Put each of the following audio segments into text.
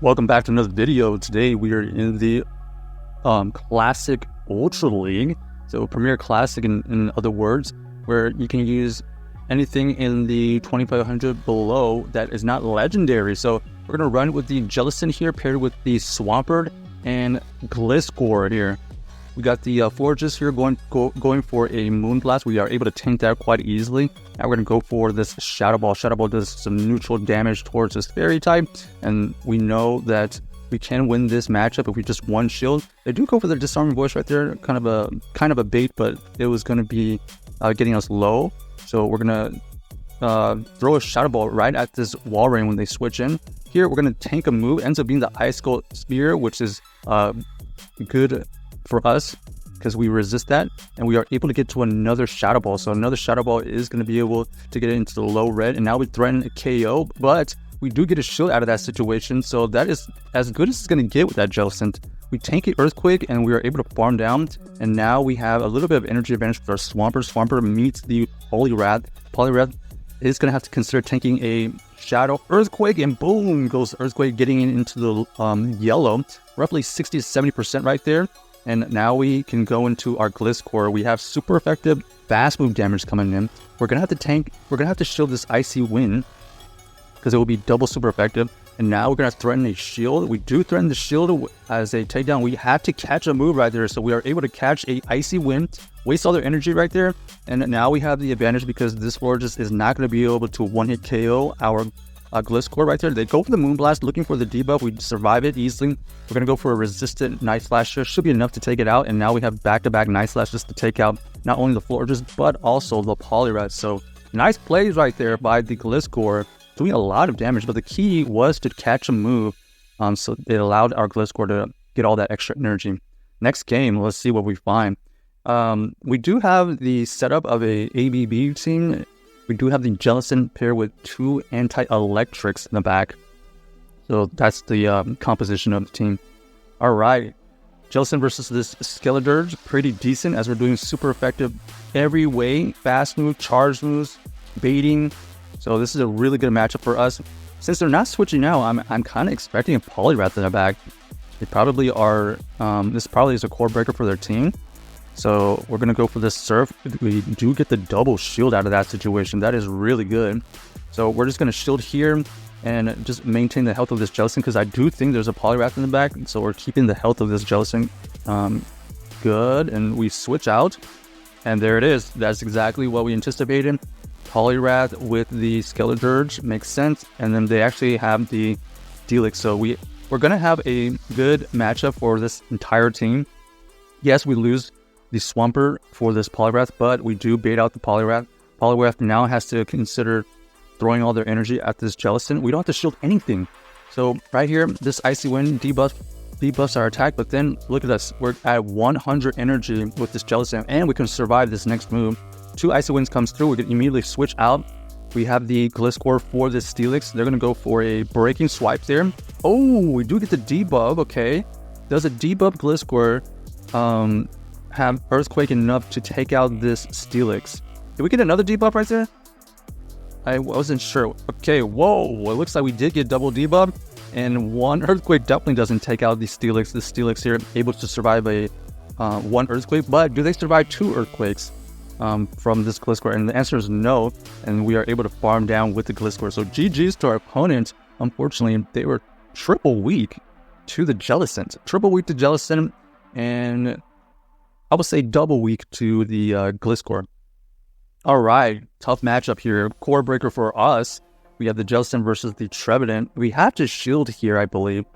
Welcome back to another video. Today we are in the Classic Ultra League. So Premier Classic in other words, where you can use anything in the 2500 below that is not legendary. So we're going to run with the Jellicent here paired with the Swampert and Gliscor here. We got the Forges here going for a Moonblast. We are able to tank that quite easily. Now we're going to go for this Shadow Ball. Shadow Ball does some neutral damage towards this Fairy type. And we know that we can win this matchup if we just one shield. They do go for the Disarming Voice right there. Kind of a bait, but it was going to be getting us low. So we're going to throw a Shadow Ball right at this wall ring when they switch in. Here we're going to tank a move. It ends up being the Ice Skull Spear, which is good for us because we resist that, and we are able to get to another Shadow Ball. So another Shadow Ball is going to be able to get into the low red, and now we threaten a KO, but we do get a shield out of that situation, so that is as good as it's going to get with that Jellicent. We tank an Earthquake, and we are able to farm down, and now we have a little bit of energy advantage with our Swampert. Swampert meets the Poliwrath. Poliwrath is going to have to consider tanking a Shadow Earthquake, and boom goes Earthquake, getting into the yellow, roughly 60 to 70% right there. And now we can go into our Gliscor. We have super effective fast move damage coming in. We're going to have to tank. We're going to have to shield this Icy Wind because it will be double super effective. And now we're going to threaten a shield. We do threaten the shield as a takedown. We have to catch a move right there. So we are able to catch a Icy Wind, waste all their energy right there. And now we have the advantage because this Fortress is not going to be able to one-hit KO our Gliscor right there. They go for the Moonblast, looking for the debuff. We survive it easily. We're going to go for a resistant Night Slash here. Should be enough to take it out. And now we have back-to-back Night Slashes to take out not only the Forges, but also the Poliwrath. So nice plays right there by the Gliscor, doing a lot of damage. But the key was to catch a move. So it allowed our Gliscor to get all that extra energy. Next game, let's see what we find. We do have the setup of a ABB team. We do have the Jellicent paired with two anti-electrics in the back. So that's the composition of the team. All right. Jellicent versus this Skeledirge. Pretty decent as we're doing super effective every way. Fast move, charge moves, baiting. So this is a really good matchup for us. Since they're not switching now, I'm kind of expecting a Poliwrath in the back. They probably are. This probably is a core breaker for their team. So we're going to go for this Surf. We do get the double shield out of that situation. That is really good. So we're just going to shield here and just maintain the health of this Jellicent because I do think there's a Poliwrath in the back. So we're keeping the health of this Jellicent good. And we switch out. And there it is. That's exactly what we anticipated. Poliwrath with the Skeledirge makes sense. And then they actually have the Delix. So we're going to have a good matchup for this entire team. Yes, we lose the Swampert for this Poliwrath, but we do bait out the Poliwrath. Poliwrath now has to consider throwing all their energy at this Jellicent. We don't have to shield anything. So right here, this Icy Wind debuffs our attack, but then look at us. We're at 100 energy with this Jellicent, and we can survive this next move. Two Icy Winds comes through. We can immediately switch out. We have the Gliscor for this Steelix. They're going to go for a Breaking Swipe there. Oh, we do get the debuff. Okay. Does a debuff Gliscor have Earthquake enough to take out this Steelix? Did we get another debuff right there? I wasn't sure. Okay, whoa. It looks like we did get double debuff. And one Earthquake definitely doesn't take out the Steelix. The Steelix here able to survive a one Earthquake. But do they survive two Earthquakes from this Gliscor? And the answer is no. And we are able to farm down with the Gliscor. So GG's to our opponent. Unfortunately, they were triple weak to the Jellicent. Triple weak to Jellicent. And I would say double weak to the Gliscor. All right, tough matchup here. Core breaker for us. We have the Jellicent versus the Trevenant. We have to shield here, I believe.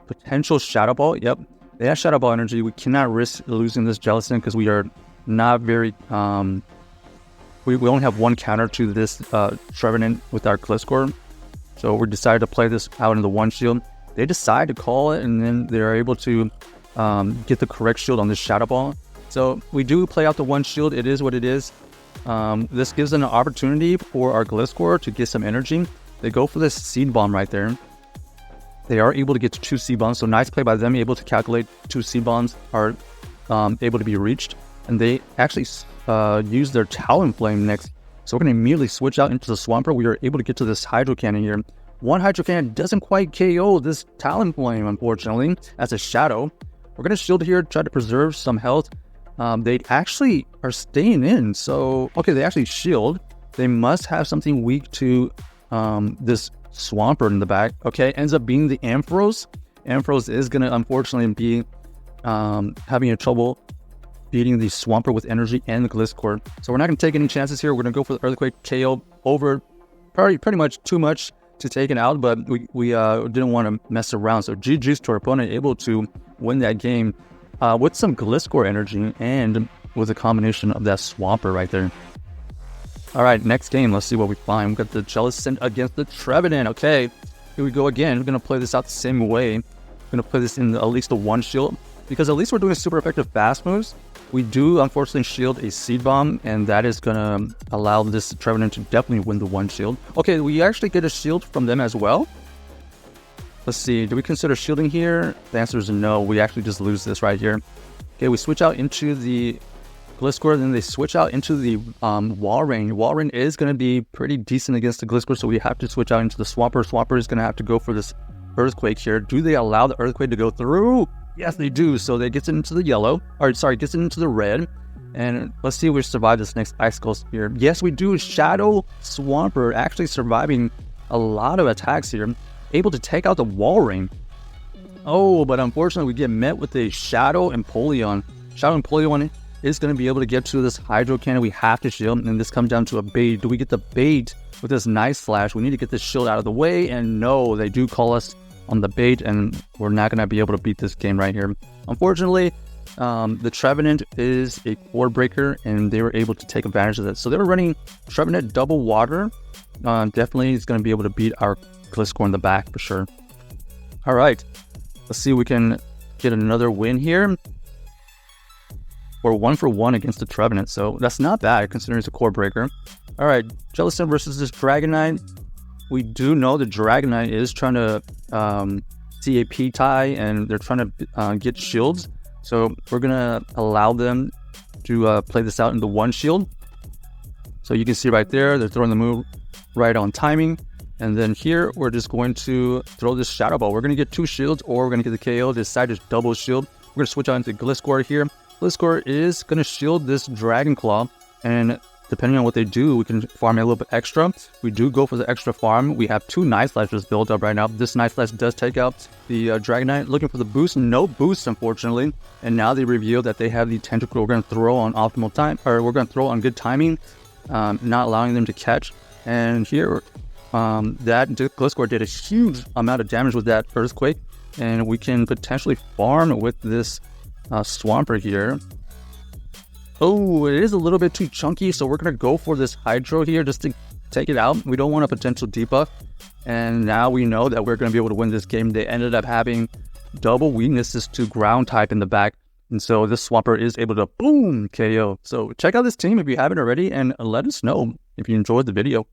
Potential Shadow Ball. Yep, they have Shadow Ball energy. We cannot risk losing this Jellicent because we are not very... we only have one counter to this Trevenant with our Gliscor. So we decided to play this out in the one shield. They decide to call it, and then they're able to get the correct shield on this Shadow Ball. So we do play out the one shield. It is what it is. This gives an opportunity for our Gliscor to get some energy. They go for this Seed Bomb right there. They are able to get to two Seed Bombs. So nice play by them, able to calculate two Seed Bombs are able to be reached. And they actually use their Talonflame next. So we're going to immediately switch out into the Swampert. We are able to get to this Hydro Cannon here. One Hydro Cannon doesn't quite KO this Talonflame, unfortunately. As a Shadow. We're going to shield here, try to preserve some health. They actually are staying in. So, okay, they actually shield. They must have something weak to this Swampert in the back. Okay, ends up being the Ampharos. Ampharos is going to unfortunately be having a trouble beating the Swampert with energy and the Gliscor. So we're not going to take any chances here. We're going to go for the Earthquake KO over pretty much too much to take it out, but we didn't want to mess around. So GG's to our opponent, able to win that game with some Gliscor energy and with a combination of that Swampert right there. All right, next game, let's see what we find. We've got the Jellicent against the Trevenant. Okay, here we go again. We're going to play this out the same way. We're going to play this in at least a one shield, because at least we're doing super effective fast moves. We do, unfortunately, shield a Seed Bomb, and that is going to allow this Trevenant to definitely win the one shield. Okay, we actually get a shield from them as well. Let's see, do we consider shielding here? The answer is no. We actually just lose this right here. Okay, we switch out into the Gliscor, then they switch out into the Walrein. Walrein is going to be pretty decent against the Gliscor, so we have to switch out into the Swampert. Swampert is going to have to go for this Earthquake here. Do they allow the Earthquake to go through? Yes, they do. So they gets into the yellow, gets into the red. And let's see if we survive this next Icicle here. Yes, we do. Shadow Swampert actually surviving a lot of attacks here. Able to take out the Walrein. Oh, but unfortunately we get met with a Shadow Empoleon. Shadow Empoleon is going to be able to get to this Hydro Cannon. We have to shield, and this comes down to a bait. Do we get the bait with this Nice Flash? We need to get this shield out of the way, and no, they do call us on the bait, and we're not going to be able to beat this game right here. Unfortunately, the Trevenant is a core breaker, and they were able to take advantage of that. So they were running Trevenant double water. Definitely is going to be able to beat our Gliscor in the back for sure. All right, let's see if we can get another win here. We're 1 for 1 against the Trevenant, so that's not bad considering it's a core breaker. All right, Jellicent versus this Dragonite. We do know the Dragonite is trying to CAP tie, and they're trying to get shields. So we're going to allow them to play this out in the one shield. So you can see right there, they're throwing the move right on timing. And then here, we're just going to throw this Shadow Ball. We're going to get 2 shields, or we're going to get the KO. This side is double shield. We're going to switch out into Gliscor here. Gliscor is going to shield this Dragon Claw, and depending on what they do, we can farm a little bit extra. We do go for the extra farm. We have 2 Nice Flashes built up right now. This Nice Flash does take out the Dragonite. Looking for the boost. No boost, unfortunately. And now they reveal that they have the Tentacle we're going to throw on optimal time, or we're going to throw on good timing, not allowing them to catch. And here, that Gliscor did a huge amount of damage with that Earthquake, and we can potentially farm with this Swampert here. Oh, it is a little bit too chunky, so we're going to go for this Hydro here just to take it out. We don't want a potential debuff, and now we know that we're going to be able to win this game. They ended up having double weaknesses to ground type in the back, and so this Swampert is able to boom KO. So check out this team if you haven't already, and let us know if you enjoyed the video.